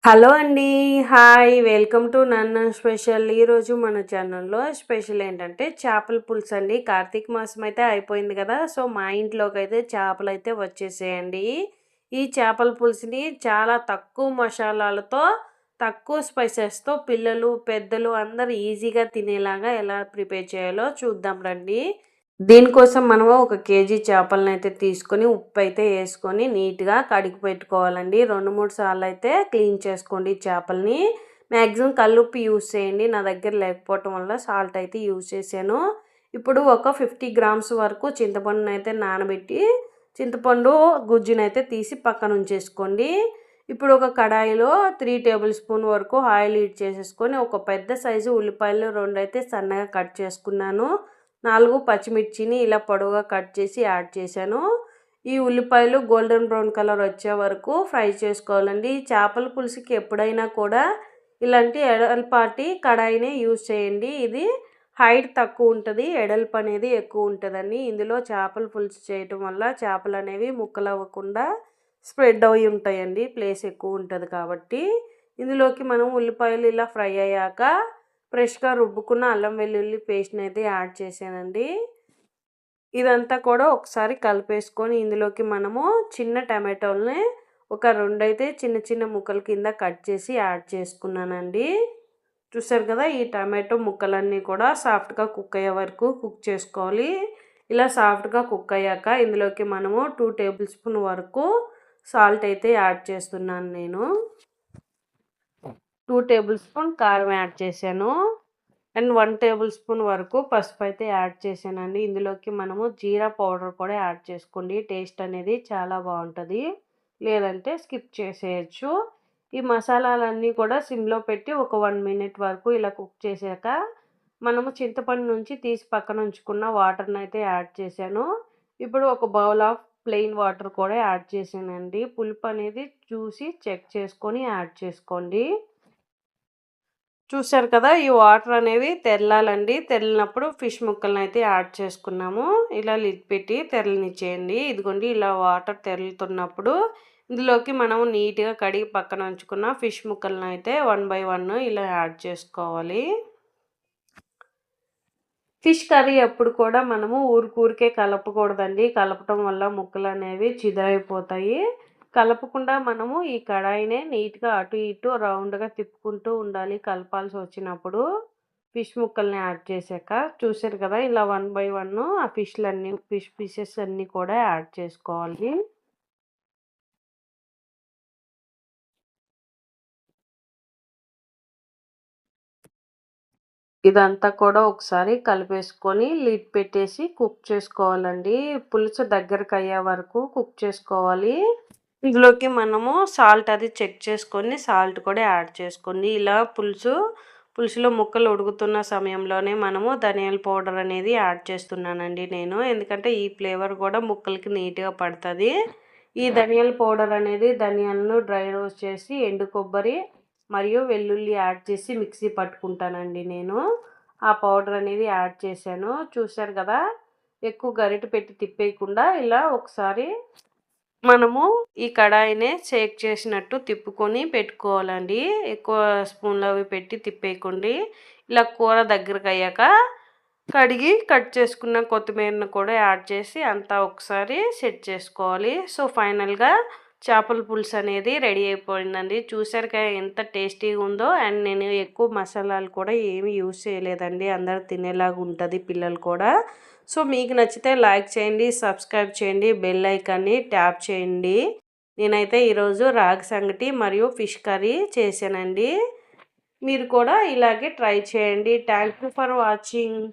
Hello అండి. Hi. Welcome to నన్ను special. ఈరోజు మన ఛానల్లో స్పెషల్ ఏంటంటే చేపల పులుసు అండి. కార్తీక మాసం అయితే అయిపోయింది కదా! సో, మా ఇంట్లోకి అయితే చేపలైతే వచ్చేసాయండి. ఈ చేపల పులుసుని చాలా తక్కువ మసాలాలతో, తక్కువ స్పైసెస్‌తో పిల్లలు, పెద్దలు అందరూ ఈజీగా తినేలాగా ఎలా ప్రిపేర్ చేయాలో చూద్దాం రండి. దీనికోసం మనము ఒక కేజీ చేపలనైతే తీసుకొని ఉప్పైతే యేసుకొని నీట్‌గా కడిగి పెట్టుకోవాలండి. 2, 3 సార్లయితే క్లీన్ చేసుకోండి చేపలని. మ్యాక్సిమం కల్లుప్పు యూజ్ చేయండి. నా దగ్గర లేకపోవటం వల్ల సాల్ట్ అయితే యూజ్ చేశాను. ఇప్పుడు ఒక 50 గ్రామ్స్ వరకు చింతపండునైతే నానబెట్టి, చింతపండు గుజ్జునైతే తీసి పక్కన ఉంచేసుకోండి. ఇప్పుడు ఒక కడాయిలో 3 టేబుల్ స్పూన్ వరకు ఆయిల్ హీట్ చేసేసుకొని, ఒక పెద్ద సైజు ఉల్లిపాయలు 2 అయితే సన్నగా కట్ చేసుకున్నాను. 4 పచ్చిమిర్చిని ఇలా పొడవుగా కట్ చేసి యాడ్ చేశాను. ఈ ఉల్లిపాయలు గోల్డెన్ బ్రౌన్ కలర్ వచ్చే వరకు ఫ్రై చేసుకోవాలండి. చేపల పులుసుకి ఎప్పుడైనా కూడా ఇలాంటి ఎడల్పాటి కడాయినే యూజ్ చేయండి. ఇది హైట్ తక్కువ ఉంటుంది, ఎడల్పు అనేది ఎక్కువ ఉంటుందండి. ఇందులో చేపల పులుసు చేయటం వల్ల చేపలు అనేవి ముక్కలు అవ్వకుండా స్ప్రెడ్ అవి ఉంటాయండి, ప్లేస్ ఎక్కువ ఉంటుంది కాబట్టి. ఇందులోకి మనం ఉల్లిపాయలు ఇలా ఫ్రై అయ్యాక ఫ్రెష్గా రుబ్బుకున్న అల్లం వెల్లుల్లి పేస్ట్ని అయితే యాడ్ చేశానండి. ఇదంతా కూడా ఒకసారి కలిపేసుకొని ఇందులోకి మనము చిన్న టమాటోల్ని ఒక 2 అయితే చిన్న చిన్న ముక్కల కింద కట్ చేసి యాడ్ చేసుకున్నానండి. చూసారు కదా, ఈ టమాటో ముక్కలన్నీ కూడా సాఫ్ట్గా కుక్ అయ్యే వరకు కుక్ చేసుకోవాలి. ఇలా సాఫ్ట్గా కుక్ అయ్యాక ఇందులోకి మనము 2 టేబుల్ స్పూన్ వరకు సాల్ట్ అయితే యాడ్ చేస్తున్నాను. నేను 2 టేబుల్ స్పూన్ కారం యాడ్ చేశాను. అండ్ 1 టేబుల్ స్పూన్ వరకు పసుపు అయితే యాడ్ చేశానండి. ఇందులోకి మనము జీరా పౌడర్ కూడా యాడ్ చేసుకోండి. టేస్ట్ అనేది చాలా బాగుంటుంది, లేదంటే స్కిప్ చేసేయచ్చు. ఈ మసాలాలన్నీ కూడా సిమ్లో పెట్టి ఒక 1 మినిట్ వరకు ఇలా కుక్ చేశాక మనము చింతపండు నుంచి తీసి పక్కన ఉంచుకున్న వాటర్ని అయితే యాడ్ చేశాను. ఇప్పుడు ఒక బౌల్ ఆఫ్ ప్లెయిన్ వాటర్ కూడా యాడ్ చేశానండి. పులుపు అనేది చూసి చెక్ చేసుకొని యాడ్ చేసుకోండి. చూసారు కదా, ఈ వాటర్ అనేవి తెరలాలండి. తెరలినప్పుడు ఫిష్ ముక్కలను అయితే యాడ్ చేసుకున్నాము. ఇలా లిడ్ పెట్టి తెరలనిచ్చేయండి. ఇదిగోండి, ఇలా వాటర్ తెరులుతున్నప్పుడు ఇందులోకి మనం నీట్గా కడిగి పక్కన ఉంచుకున్న ఫిష్ ముక్కలను అయితే 1 బై 1 ఇలా యాడ్ చేసుకోవాలి. ఫిష్ కర్రీ ఎప్పుడు కూడా మనము ఊరికే కలపకూడదండి. కలపటం వల్ల ముక్కలు అనేవి చిదరైపోతాయి. కలపకుండా మనము ఈ కడాయినే నీట్‌గా అటు ఇటు రౌండ్‌గా తిప్పుకుంటూ ఉండాలి కలపాల్సి వచ్చినప్పుడు. ఫిష్ ముక్కల్ని యాడ్ చేశాక చూసారు కదా, ఇలా 1 బై 1 ఆ ఫిష్ పీసెస్ అన్నీ కూడా యాడ్ చేసుకోవాలి. ఇదంతా కూడా ఒకసారి కలిపేసుకొని లిడ్ పెట్టేసి కుక్ చేసుకోవాలండి. పులుసు దగ్గరకు అయ్యే వరకు కుక్ చేసుకోవాలి. ఇందులోకి మనము సాల్ట్ అది చెక్ చేసుకొని సాల్ట్ కూడా యాడ్ చేసుకోండి. ఇలా పులుసులో ముక్కలు ఉడుకుతున్న సమయంలోనే మనము ధనియాల పౌడర్ అనేది యాడ్ చేస్తున్నానండి నేను. ఎందుకంటే ఈ ఫ్లేవర్ కూడా ముక్కలకి నీట్‌గా పడుతుంది. ఈ ధనియాల పౌడర్ అనేది ధనియాలను డ్రై రోస్ట్ చేసి ఎండు కొబ్బరి మరియు వెల్లుల్లి యాడ్ చేసి మిక్సీ పట్టుకుంటానండి నేను. ఆ పౌడర్ అనేది యాడ్ చేశాను. చూసారు కదా, ఎక్కువ గరిటె పెట్టి తిప్పేయకుండా ఇలా ఒకసారి మనము ఈ కడాయినే షేక్ చేసినట్టు తిప్పుకొని పెట్టుకోవాలండి. ఎక్కువ స్పూన్లు అవి పెట్టి తిప్పేయకండి. ఇలా కూర దగ్గరకు అయ్యాక కడిగి కట్ చేసుకున్న కొత్తిమీరను కూడా యాడ్ చేసి అంతా ఒకసారి సెట్ చేసుకోవాలి. సో, ఫైనల్గా చేపల పులుసు అనేది రెడీ అయిపోయిందండి. చూసారు కదా ఎంత టేస్టీగా ఉందో. అండ్ నేను ఎక్కువ మసాలాలు కూడా ఏమీ యూజ్ చేయలేదండి. అందరూ తినేలాగా ఉంటుంది, పిల్లలు కూడా. సో, మీకు నచ్చితే లైక్ చేయండి, సబ్స్క్రైబ్ చేయండి, బెల్ ఐకాన్ని ట్యాప్ చేయండి. నేనైతే ఈరోజు రాగి సంగటి మరియు ఫిష్ కర్రీ చేశానండి. మీరు కూడా ఇలాగే ట్రై చేయండి. Thank you for watching.